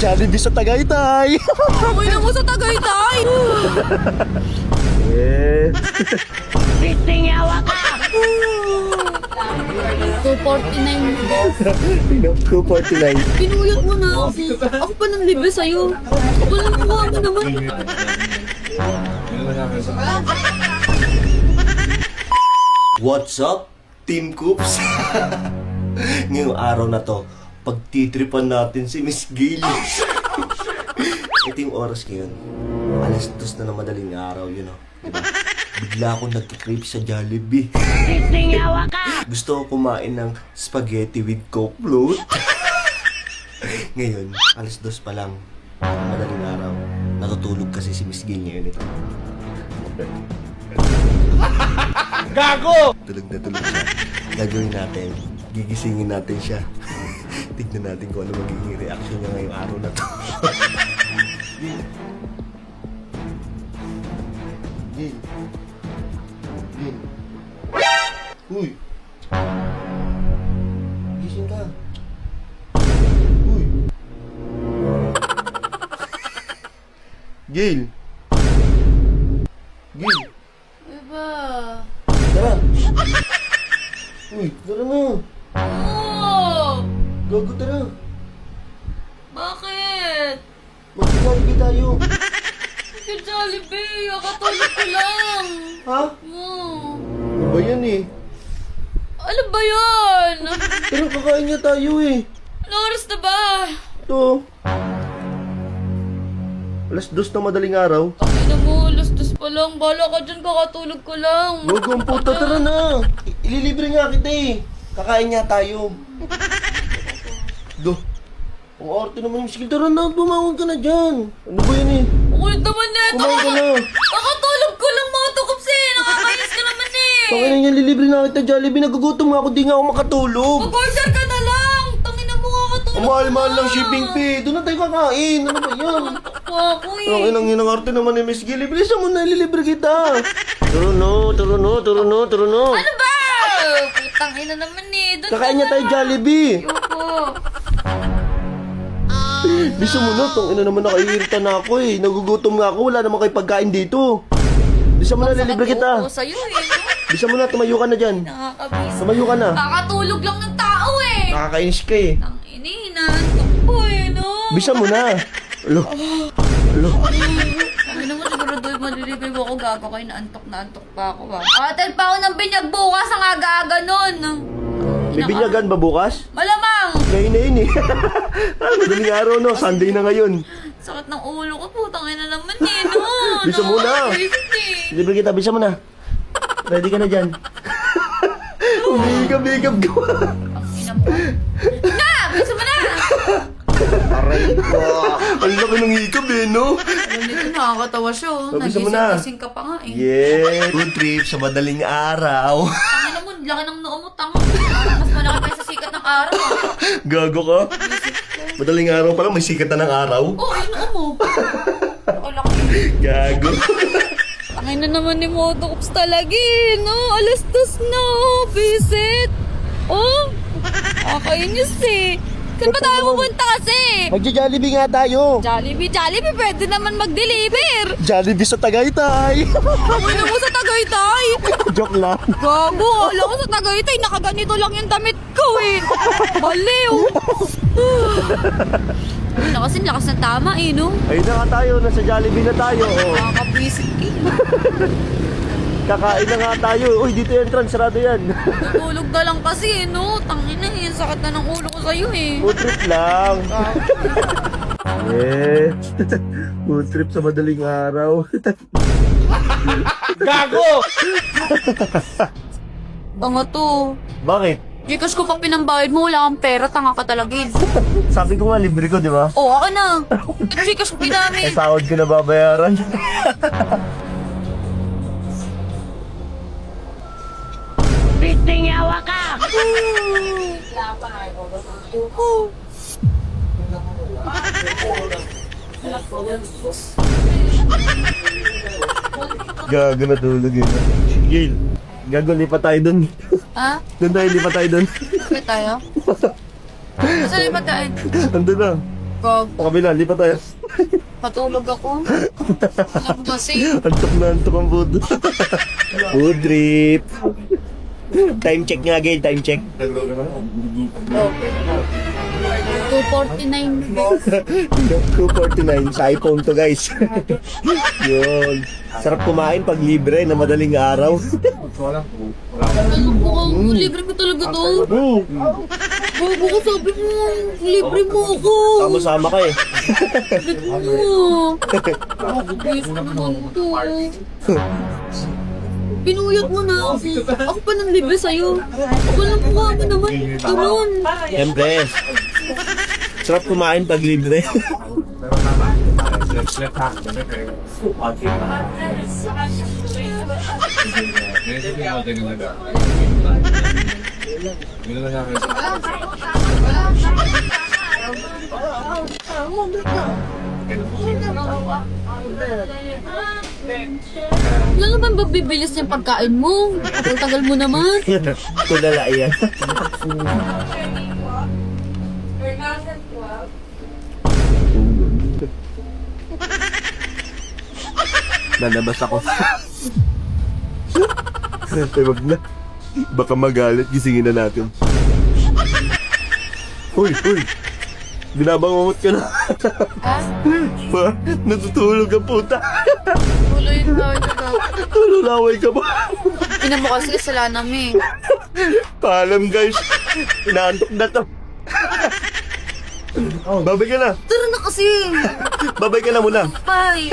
Jollibee sa Tagaytay. Okay na mo sa Tagaytay. Yeah. Pisting yawa ka! 249 249. Pinuyot mo na ako. Ako pa nang libre sa'yo. Walang mukha mo naman. What's up, Team Coops? Ngayong araw na to, pagtitripan natin si Miss Gail. Ito yung oras ngayon. Alas 2 na madaling araw, yun o. Diba? Bigla akong nagkikrave sa Jollibee. Pisting yawa ka! Gusto ko kumain ng spaghetti with Coke float. Ngayon, alas 2 pa lang. Madaling araw. Natutulog kasi si Miss Gail ngayon ito. Gago! Tulog na tulog siya. Gagawin natin. Gigisingin natin siya. Tignan natin kung ano magiging reaction niya ngayong araw na to. Gil. Gil. Gil. Uy. Gising ka. Uy. Gil. Gil. Diba? Tara. Uy, tara na. Oo. Gago, tara. Bakit? Mag-Jollibee tayo. Sige, Jollibee. Kakatulog ko lang. Ha? Oo. Ano ba yan eh? Ano ba yun? Tara, kakain niya tayo eh. Ano oras na ba? Ito. Alas 2 na madaling araw. Tangina mo, alas 2 pa lang. Bala ka dyan, kakatulog ko lang. Gago ang puta, tara na. Ililibre nga kita eh. Kakain niya tayo. Do. Ang arte naman yung skill. Tara na, bumangon ka na dyan. Ano ba yan eh? Kulit naman na ito. Kumain ka na. Kakatulog ko lang mga tukops eh. Nakakainis ka naman eh. Pakailan niya, lilibre na kita Jollibee. Nagugutom nga ako, di nga ako makatulog. Mag-order ka na lang. Tangina mo kakatulog. Ang mahal-mahal lang shipping fee. Doon na tayo kakain. Ano ba yan? Ako eh. Ang inang arte naman ni Miss Gilly. Bilisan mo na, ililibre kita. Turo no. Ano ba? Putang ina naman eh. Doon Kakain niya ka tayo na. Jollibee. Ayoko. Bisa mo na, tong ina naman nakaiirita na ako eh. Nagugutom nga ako, wala naman kayo pagkain dito. Bisa mo na, lilibre kita. Sakit sa'yo eh. Bisa mo na, tumayo ka na dyan. Nakakabis. Tumayo ka na. Kakatulog lang ng tao eh. Nakakainis ka eh. Ang inina. Takbo eh no. Bisa mo na. Alo. Alo. Ano naman siguro doon malilibre mo ako gago kayo na antok pa ako ba. Atal pa ako ng binyag bukas ang aga-aga nun. May binyagan ba bukas? Malamang. Ngayon na yun eh. Madaling araw no, Sunday na ngayon. Sakit ng ulo ko, putang ina naman eh no. Bisa mo na. Nakakainis eh. Libre kita, bisa mo na. Ready ka na dyan. Umigab-igab ka. Ang ina mo. Na! Bisa mo na! Aray ko. Ang laki ng hikab eh, no? Alam nito, nakakatawa siya oh. Bisa mo na. Nagising ka pa nga eh. Yeah. Good trip sa madaling araw. Ang ina mo, laki ng noo mo, tanga. Mas malaki pa sa sikat ng araw. Gago ka? Madaling araw pa lang, may sikat na ng araw. Oh, yung noo mo. Laki. Gago. Ay na naman ni Motokops talaga eh, no? Alas 2 na, visit. Oh, kakainis eh. Saan ba tayo pupunta kasi? Magja-Jollibee nga tayo. Jollibee, pwede naman mag-deliver. Jollibee sa Tagaytay. Ako na mo sa Tagaytay. Joke lang. Gago, alam ko sa Tagaytay, nakaganito lang yung damit ko eh. Baliw. Ay na kasi, lakas ng tama eh, no? Ayun na nga tayo, nasa Jollibee na tayo. Oh. Nakakabisit eh. Kakain na nga tayo. Uy, dito yung entrance, sarado yan. Tutulog ka lang kasi eh, no? Tangina eh, sakit na ng ulo ko sa'yo eh. Food trip lang. Yeah. Food trip sa madaling araw. Gago! Tanga to. Bakit? Gcash ko pa pinambayad mo, wala kang pera, tanga ka talaga eh. Sabi ko nga, libre ko, di ba? Oo, ako na. Gcash ko Eh, pinamit. sahod ko na babayaran. Pisting yawa ka! Gago na tulog yun. Gail, gago, lipat tayo dun. Ha? Doon tayo, lipat tayo dun. Bakit tayo? Saan yung pagkain? Andun na. Gag, O kabila, hindi pa tayo. patulog ako. Alam mo kasi. Antok na antok ang food. Food trip. Time check nga, Gail. Time check. 2:49. 2:49 sa iPhone to, guys. Yun. Sarap kumain pag libre na madaling araw. Alam mo kung libre ko talaga to. Bago ko sabi mo, libre mo ako. Sama-sama ka eh. Libre mo. Yes naman to. Pinuyot mo na ako. Ako pa nang libre sa'yo. Ako lang mukha mo naman. Ganun. Siyempre. Sarap kumain pag libre. Ano naman ba bibilis yung pagkain mo? Tagal mo naman. Tulala yan. Lalabas ako. Wag na. Baka magalit, gisingin na natin. Uy! Binabangungot ka na. Ha? Natutulog ang puta. Tuloy na ito. Tululaway ka ba? Ina mo kasi kasalanan mo eh. Paalam guys. Inaantok na to. Babay ka na. Tara na kasi. Babay ka na muna. Bye.